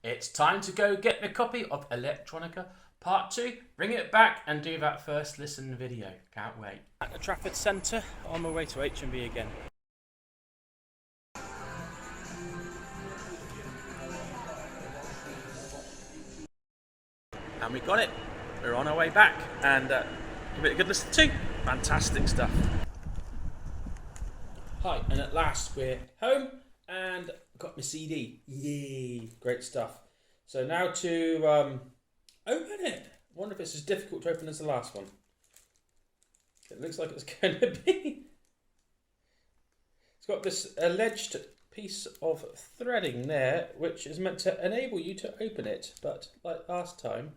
It's time to go get the copy of Electronica Part 2, bring it back and do that first listen video. Can't wait. At the Trafford Centre, on my way to H&B again. And we got it. We're on our way back and give it a good listen too. Fantastic stuff. Hi, and at last we're home and got my CD. Yay, great stuff. So now to open it. I wonder if it's as difficult to open as the last one. It looks like it's going to be. It's got this alleged piece of threading there, which is meant to enable you to open it. But like last time,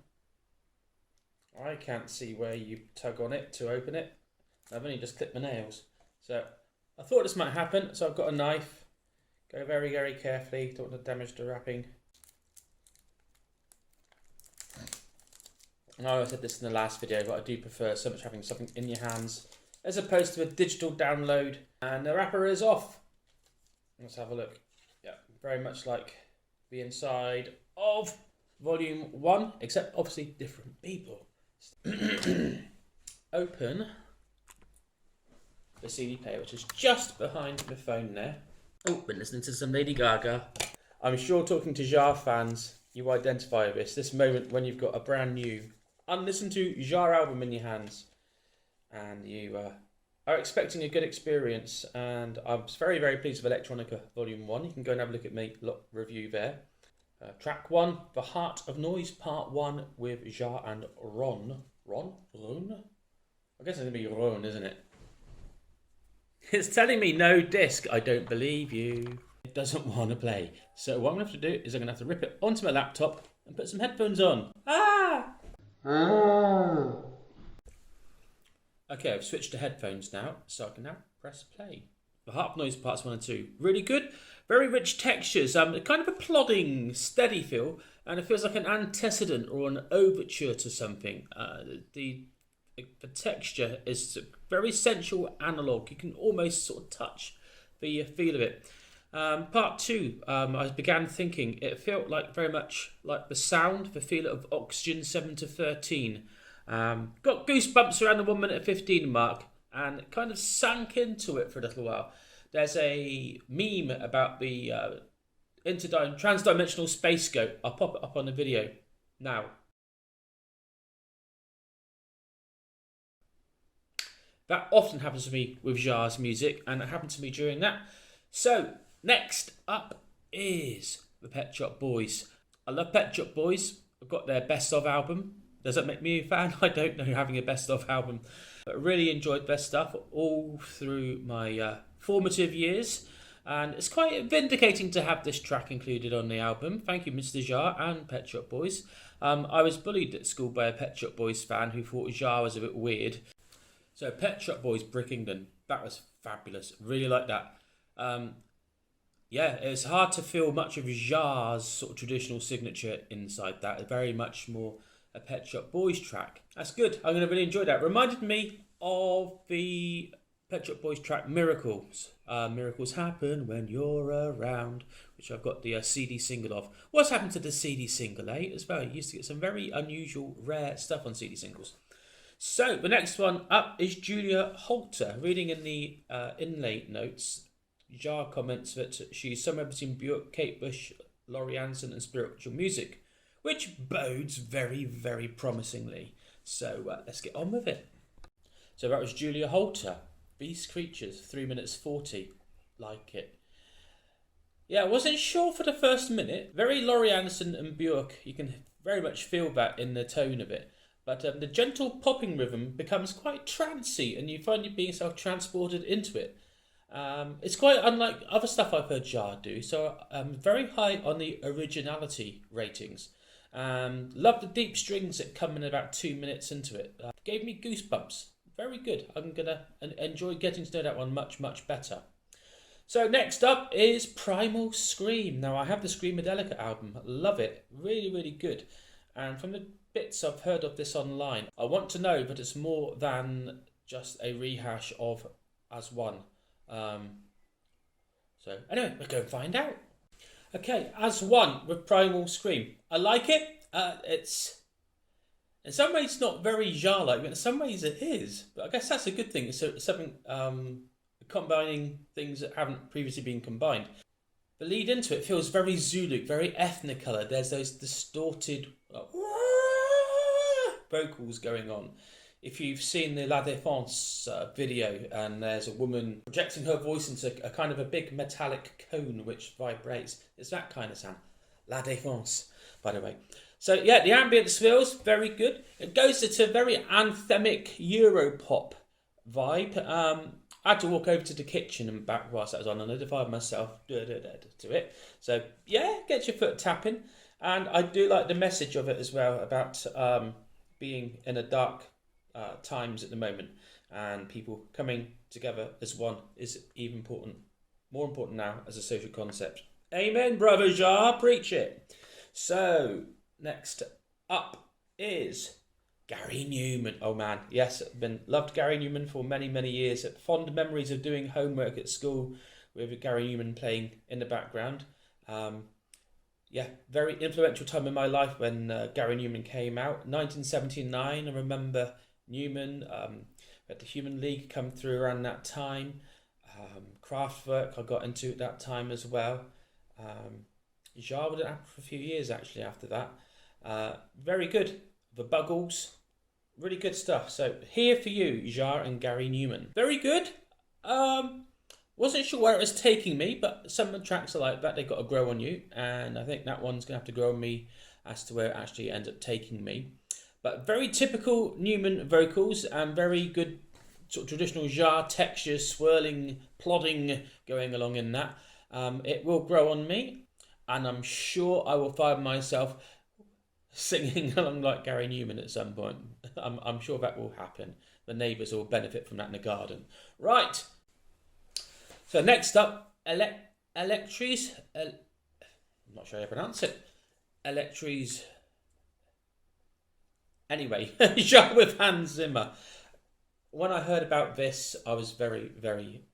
I can't see where you tug on it to open it. I've only just clipped my nails. So I thought this might happen, so I've got a knife. Go very, very carefully, don't want to damage the wrapping. I know I said this in the last video, but I do prefer so much having something in your hands as opposed to a digital download. And the wrapper is off. Let's have a look. Yeah, very much like the inside of Volume 1, except obviously different people. Open the CD player, which is just behind the phone there. Oh, been listening to some Lady Gaga. I'm sure talking to Jarre fans, you identify with this moment when you've got a brand new, unlistened to Jarre album in your hands and you are expecting a good experience. And I was very, very pleased with Electronica Volume 1. You can go and have a look at my review there. Track 1, The Heart of Noise, Part 1 with Jarre and Rone. Rone? I guess it's going to be Rone, isn't it? It's telling me no disc. I don't believe you. It doesn't want to play. So what I'm going to have to do is I'm going to have to rip it onto my laptop and put some headphones on. Okay, I've switched to headphones now, so I can now press play. The Heart of Noise Parts 1 and 2. Really good. Very rich textures. Kind of a plodding, steady feel. And it feels like an antecedent or an overture to something. The texture is very sensual analog. You can almost sort of touch the feel of it. Part 2, I began thinking it felt like very much like the sound, the feel of Oxygen 7 to 13. Got goosebumps around the 1 minute 15 mark and kind of sank into it for a little while. There's a meme about the transdimensional space goat. I'll pop it up on the video now. That often happens to me with Jarre's music, and it happened to me during that. So, next up is the Pet Shop Boys. I love Pet Shop Boys. I've got their best of album. Does that make me a fan? I don't know, having a best of album. But I really enjoyed their stuff all through my formative years. And it's quite vindicating to have this track included on the album. Thank you, Mr. Jarre and Pet Shop Boys. I was bullied at school by a Pet Shop Boys fan who thought Jarre was a bit weird. So Pet Shop Boys, Brick England, that was fabulous. Really like that. Yeah, it's hard to feel much of Jarre's sort of traditional signature inside that. It's very much more a Pet Shop Boys track. That's good. I'm going to really enjoy that. Reminded me of the Pet Shop Boys track Miracles. Miracles happen when you're around, which I've got the CD single of. What's happened to the CD single, eh? As well, you used to get some very unusual, rare stuff on CD singles. So, the next one up is Julia Holter. Reading in the inlay notes, Jarre comments that she's somewhere between Björk, Kate Bush, Laurie Anderson and spiritual music, which bodes very, very promisingly. So, let's get on with it. So, that was Julia Holter. Beast Creatures, 3 minutes 40. Like it. Yeah, I wasn't sure for the first minute. Very Laurie Anderson and Björk. You can very much feel that in the tone of it. But the gentle popping rhythm becomes quite trancy and you find you being self-transported into it. It's quite unlike other stuff I've heard Jarre do, so I'm very high on the originality ratings. Love the deep strings that come in about 2 minutes into it. Gave me goosebumps. Very good. I'm going to enjoy getting to know that one much, much better. So next up is Primal Scream. Now I have the Screamadelica album. Love it. Really, really good. And from the bits I've heard of this online, I want to know that it's more than just a rehash of As One. So anyway, we'll go and find out. Okay, as one with Primal Scream. I like it. It's in some ways not very Jarre-like, but in some ways it is. But I guess that's a good thing. It's something combining things that haven't previously been combined. The lead into it feels very Zulu, very Ethnicolor. There's those distorted vocals going on. If you've seen the La Défense video, and there's a woman projecting her voice into a kind of a big metallic cone which vibrates, it's that kind of sound. La Défense, by the way. So yeah, the ambience feels very good. It goes into a very anthemic Europop vibe. I had to walk over to the kitchen and back whilst that was on, and I defied myself to it. So yeah, get your foot tapping. And I do like the message of it as well about being in a dark times at the moment, and people coming together as one is even more important now as a social concept. Amen, brother Jarre, preach it. So next up is Gary Numan. Oh man, yes, I've loved Gary Numan for many years. Fond memories of doing homework at school with Gary Numan playing in the background. Yeah, very influential time in my life when Gary Numan came out. 1979, I remember Numan, had the Human League come through around that time. Kraftwerk I got into at that time as well. Jarre didn't happen for a few years actually after that. Very good. The Buggles, really good stuff. So here for you, Jarre and Gary Numan. Very good. Wasn't sure where it was taking me, but some of the tracks are like that. They've got to grow on you, and I think that one's going to have to grow on me as to where it actually ends up taking me. But very typical Numan vocals and very good sort of traditional Jarre texture, swirling, plodding going along in that. It will grow on me, and I'm sure I will find myself singing along like Gary Numan at some point. I'm sure that will happen. The neighbours will benefit from that in the garden. Right. So next up, Electrees. I'm not sure how to pronounce it. Electrees. Anyway, Jarre with Hans Zimmer. When I heard about this, I was very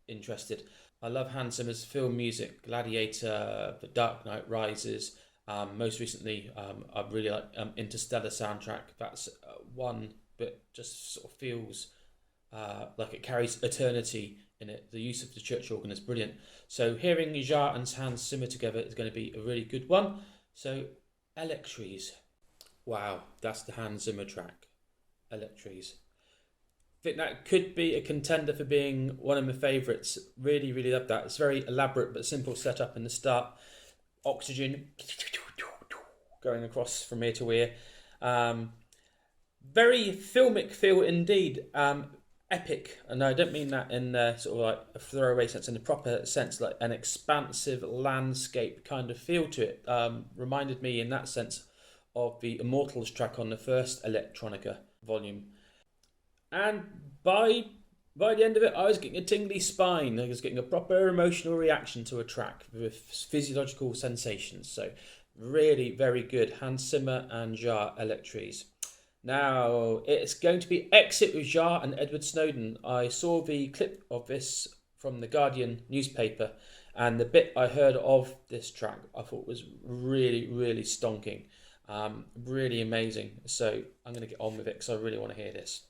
interested. I love Hans Zimmer's film music, Gladiator, The Dark Knight Rises. Most recently, I really like Interstellar soundtrack. That's one that just sort of feels like it carries eternity in it. The use of the church organ is brilliant. So hearing Jarre and Hans Zimmer together is going to be a really good one. So Electrees. Wow, that's the Hans Zimmer track. Electrees. I think that could be a contender for being one of my favourites. Really love that. It's very elaborate but simple setup in the start. Oxygen going across from ear to ear. Very filmic feel indeed. Epic, and I don't mean that in sort of like a throwaway sense, in a proper sense, like an expansive landscape kind of feel to it. Reminded me in that sense of the Immortals track on the first Electronica volume. And by the end of it, I was getting a tingly spine. I was getting a proper emotional reaction to a track with physiological sensations. So really very good. Hans Zimmer and Jarre, Electrees. Now, it's going to be Exit with Jarre and Edward Snowden. I saw the clip of this from the Guardian newspaper, and the bit I heard of this track I thought was really stonking. Really amazing. So I'm going to get on with it because I really want to hear this.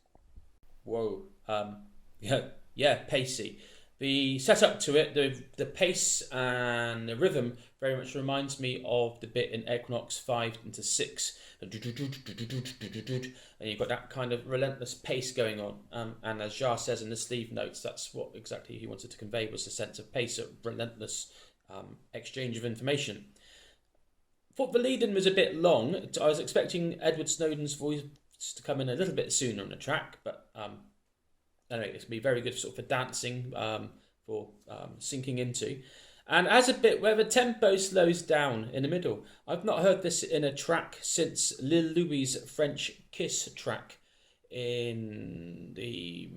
Whoa. Yeah, pacey. The setup to it, the pace and the rhythm very much reminds me of the bit in Equinox 5 into 6. And you've got that kind of relentless pace going on. And as Jarre says in the sleeve notes, that's what exactly he wanted to convey, was a sense of pace, a relentless exchange of information. Thought the lead-in was a bit long. I was expecting Edward Snowden's voice to come in a little bit sooner on the track, but anyway, it's going to be very good for dancing, for sinking into. And as a bit where the tempo slows down in the middle. I've not heard this in a track since Lil Louis' French Kiss track in the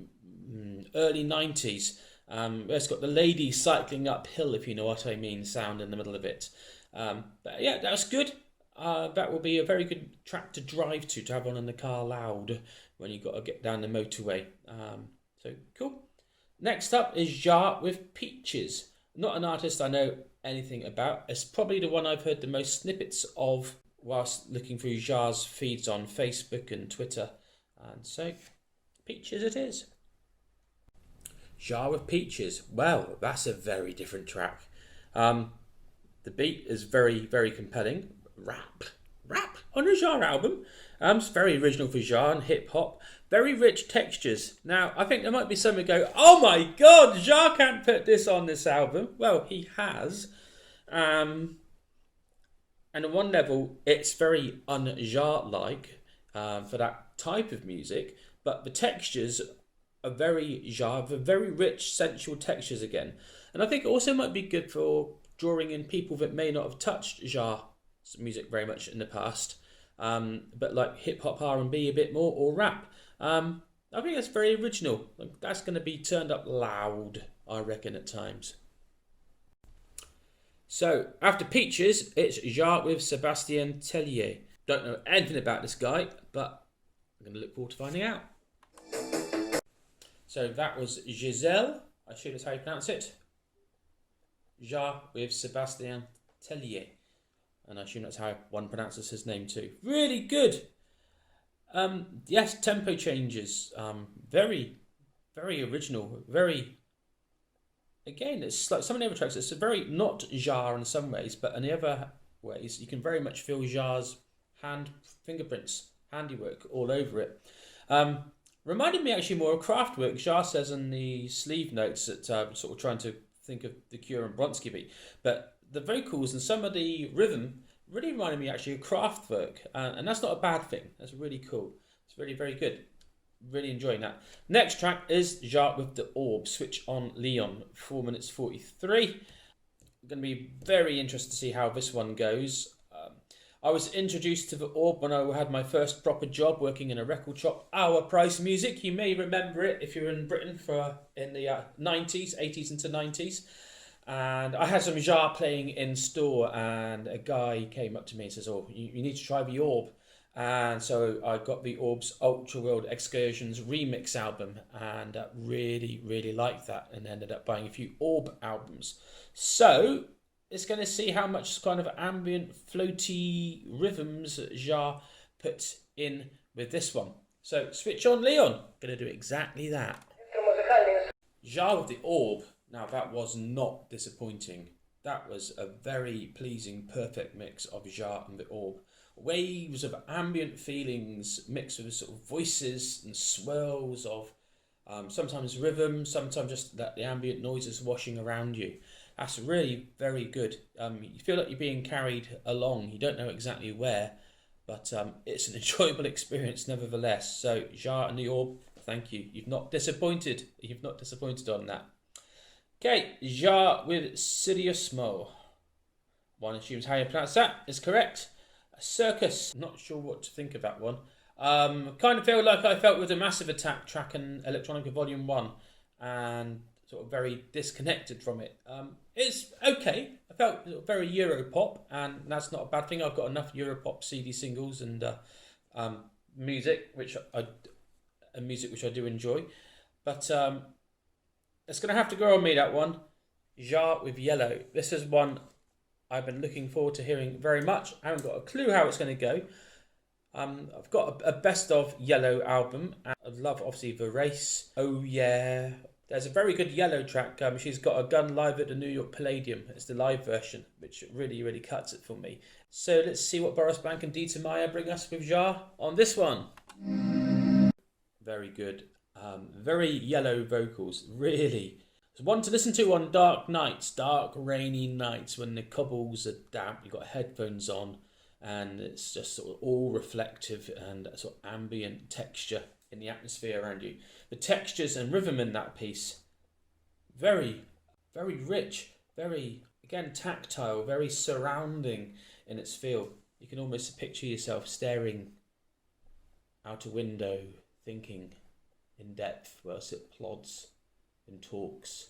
early 90s. It's got the lady cycling uphill, if you know what I mean, sound in the middle of it. But yeah, that was good. That will be a very good track to drive to have on in the car loud when you've got to get down the motorway. So cool. Next up is Jarre with Peaches. Not an artist I know anything about. It's probably the one I've heard the most snippets of whilst looking through Jarre's feeds on Facebook and Twitter. And so, Peaches it is. Jarre with Peaches. Well, that's a very different track. The beat is very, very compelling. Rap on a Jarre album. It's very original for Jarre and hip hop. Very rich textures. Now, I think there might be some who go, oh my god, Jarre can't put this on this album. Well, he has. And on one level, it's very un-Jarre-like for that type of music. But the textures are very Jarre, very rich, sensual textures again. And I think it also might be good for drawing in people that may not have touched Jarre's music very much in the past. But like hip-hop, R&B a bit more, or rap. I think that's very original. That's going to be turned up loud, I reckon, at times. So, after Peaches, it's Jarre with Sébastien Tellier. Don't know anything about this guy, but I'm going to look forward to finding out. So that was Gisele, I assume that's how you pronounce it. Jarre with Sébastien Tellier. And I assume that's how one pronounces his name too. Really good. Yes, tempo changes. Very, very original. Very, again, it's like some of the other tracks, it's very not Jarre in some ways, but in the other ways, you can very much feel Jarre's fingerprints, handiwork all over it. Reminded me actually more of Kraftwerk. Jarre says in the sleeve notes that sort of trying to think of the Cure and Bronski beat, but the vocals and some of the rhythm really reminded me actually of Kraftwerk, and that's not a bad thing. That's really cool. It's really very good. Really enjoying that. Next track is Jarre with the Orb, Switch on Leon, 4 minutes 43. I'm going to be very interested to see how this one goes. I was introduced to the Orb when I had my first proper job working in a record shop, Our Price Music. You may remember it if you're in Britain in the 90s, 80s into 90s. And I had some Jarre playing in store, and a guy came up to me and says, oh, you need to try the Orb. And so I got the Orb's Ultra World Excursions remix album, and really, really liked that, and ended up buying a few Orb albums. So it's going to see how much kind of ambient, floaty rhythms Jarre puts in with this one. So Switch on Leon, going to do exactly that. Jarre with the Orb. Now that was not disappointing. That was a very pleasing, perfect mix of Jarre and the Orb. Waves of ambient feelings mixed with sort of voices and swirls of sometimes rhythm, sometimes just the ambient noises washing around you. That's really very good. You feel like you're being carried along. You don't know exactly where, but it's an enjoyable experience nevertheless. So Jarre and the Orb, thank you. You've not disappointed. You've not disappointed on that. Okay, Jarre with Siriusmo. One assumes how you pronounce that is correct. Circus, not sure what to think of that one. Kind of feel like I felt with the Massive Attack track in Electronica Volume 1, and sort of very disconnected from it. It's okay. I felt very Europop, and that's not a bad thing. I've got enough Europop CD singles and music which I do enjoy. But it's going to have to go on me, that one. Jarre with Yellow. This is one I've been looking forward to hearing very much. I haven't got a clue how it's going to go. I've got a best of Yellow album. I love, obviously, The Race. Oh, yeah. There's a very good Yellow track. She's got a gun live at the New York Palladium. It's the live version, which really, really cuts it for me. So let's see what Boris Blank and Dieter Meier bring us with Jarre on this one. Very good. Very Yellow vocals, really. It's one to listen to on dark nights, dark rainy nights when the cobbles are damp, you've got headphones on, and it's just sort of all reflective and sort of ambient texture in the atmosphere around you. The textures and rhythm in that piece, very, very rich, very, again, tactile, very surrounding in its feel. You can almost picture yourself staring out a window, thinking in depth whilst it plods and talks.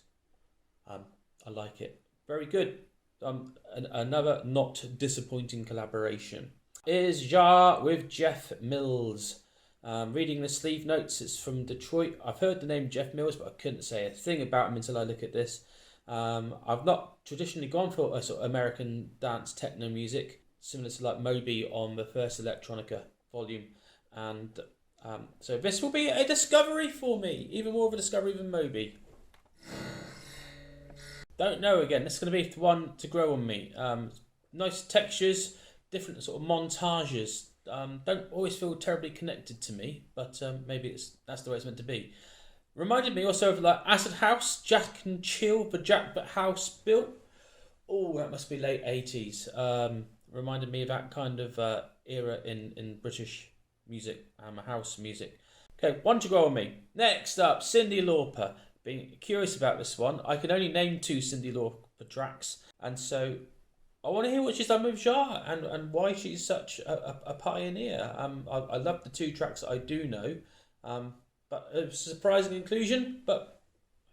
I like it. Very good. Another not disappointing collaboration is Jarre with Jeff Mills. Reading the sleeve notes, it's from Detroit. I've heard the name Jeff Mills, but I couldn't say a thing about him until I look at this. I've not traditionally gone for a sort of American dance techno music, similar to like Moby on the first Electronica volume, and so this will be a discovery for me, even more of a discovery than Moby. Don't know again. This is going to be one to grow on me. Nice textures, different sort of montages. Don't always feel terribly connected to me, but maybe that's the way it's meant to be. Reminded me also of like Acid House, Jack and Chill, the Jack but House built. Oh, that must be late 80s. Reminded me of that kind of era in British music, house music. Okay, one to grow on me. Next up, Cyndi Lauper. Being curious about this one. I can only name 2 Cyndi Lauper tracks, and so I want to hear what she's done with Jarre and why she's such a pioneer. I love the 2 tracks that I do know, but a surprising inclusion, but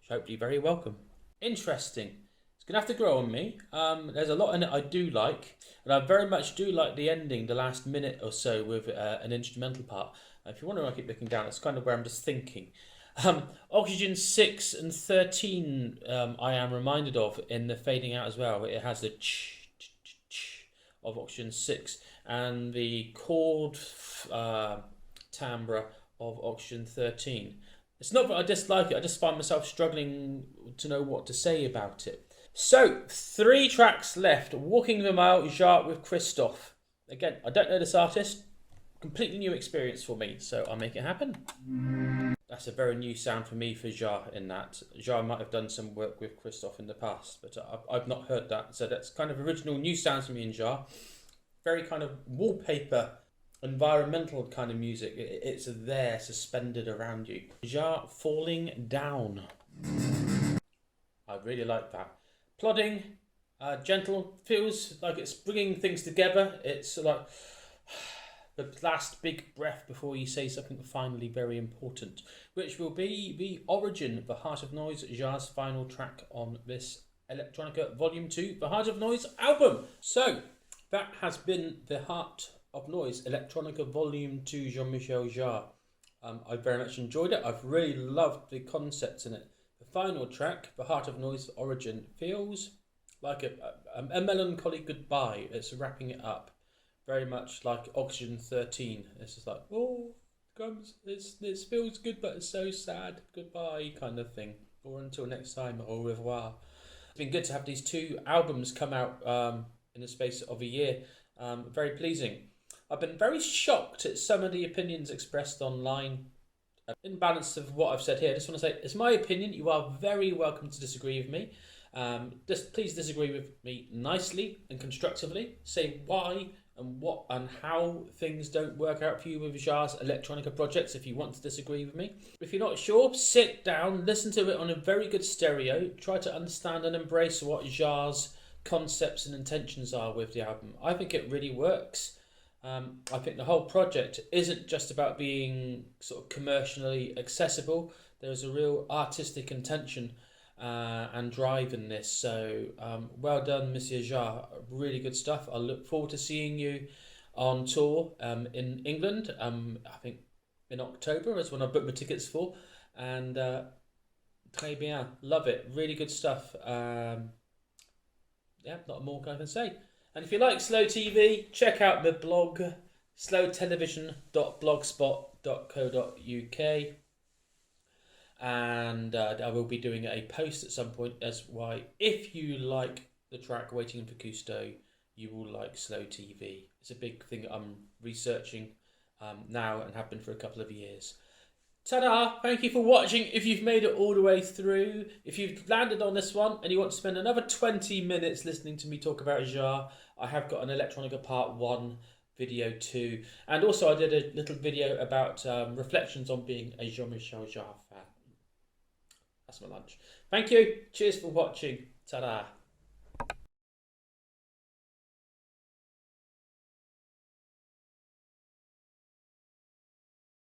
hopefully very welcome. Interesting. It's going to have to grow on me. There's a lot in it I do like, and I very much do like the ending, the last minute or so with an instrumental part. If you wonder why I keep looking down, it's kind of where I'm just thinking. Oxygen 6 and 13 I am reminded of in the fading out as well. It has the of Oxygen 6 and the chord timbre of Oxygen 13. It's not that I dislike it, I just find myself struggling to know what to say about it. So, 3 tracks left. Walking the Mile, Jarre with Christoph. Again, I don't know this artist. Completely new experience for me, so I'll make it happen. That's a very new sound for me for Jarre in that. Jarre might have done some work with Christoph in the past, but I've not heard that. So that's kind of original new sounds for me in Jarre. Very kind of wallpaper, environmental kind of music. It's there, suspended around you. Jarre Falling Down. I really like that. Plodding, gentle, feels like it's bringing things together. It's like the last big breath before you say something finally very important, which will be the origin, the Heart of Noise, Jarre's final track on this Electronica Volume 2, the Heart of Noise album. So, that has been the Heart of Noise, Electronica Volume 2, Jean-Michel Jarre. I very much enjoyed it. I've really loved the concepts in it. The final track, the Heart of Noise Origin, feels like a melancholy goodbye. It's wrapping it up. Very much like Oxygen 13. It's just like, oh, comes. It feels good, but it's so sad. Goodbye, kind of thing. Or until next time, au revoir. It's been good to have these 2 albums come out in the space of a year. Very pleasing. I've been very shocked at some of the opinions expressed online. In balance of what I've said here, I just want to say, it's my opinion. You are very welcome to disagree with me. Just please disagree with me nicely and constructively. Say why and what and how things don't work out for you with Jarre's Electronica projects if you want to disagree with me. If you're not sure, sit down, listen to it on a very good stereo, try to understand and embrace what Jarre's concepts and intentions are with the album. I think it really works. I think the whole project isn't just about being sort of commercially accessible. There's a real artistic intention and drive in this. So well done, Monsieur Jarre. Really good stuff. I look forward to seeing you on tour in England. I think in October is when I booked my tickets for. And très bien. Love it. Really good stuff. Yeah, not more I can say. And if you like Slow TV, check out the blog slowtelevision.blogspot.co.uk. And I will be doing a post at some point as why, if you like the track Waiting for Cousteau, you will like Slow TV. It's a big thing I'm researching now and have been for a couple of years. Ta-da! Thank you for watching. If you've made it all the way through, if you've landed on this one and you want to spend another 20 minutes listening to me talk about Jarre, I have got an Electronica Part 1 video 2. And also I did a little video about reflections on being a Jean-Michel Jarre fan. That's my lunch. Thank you. Cheers for watching. Ta-da.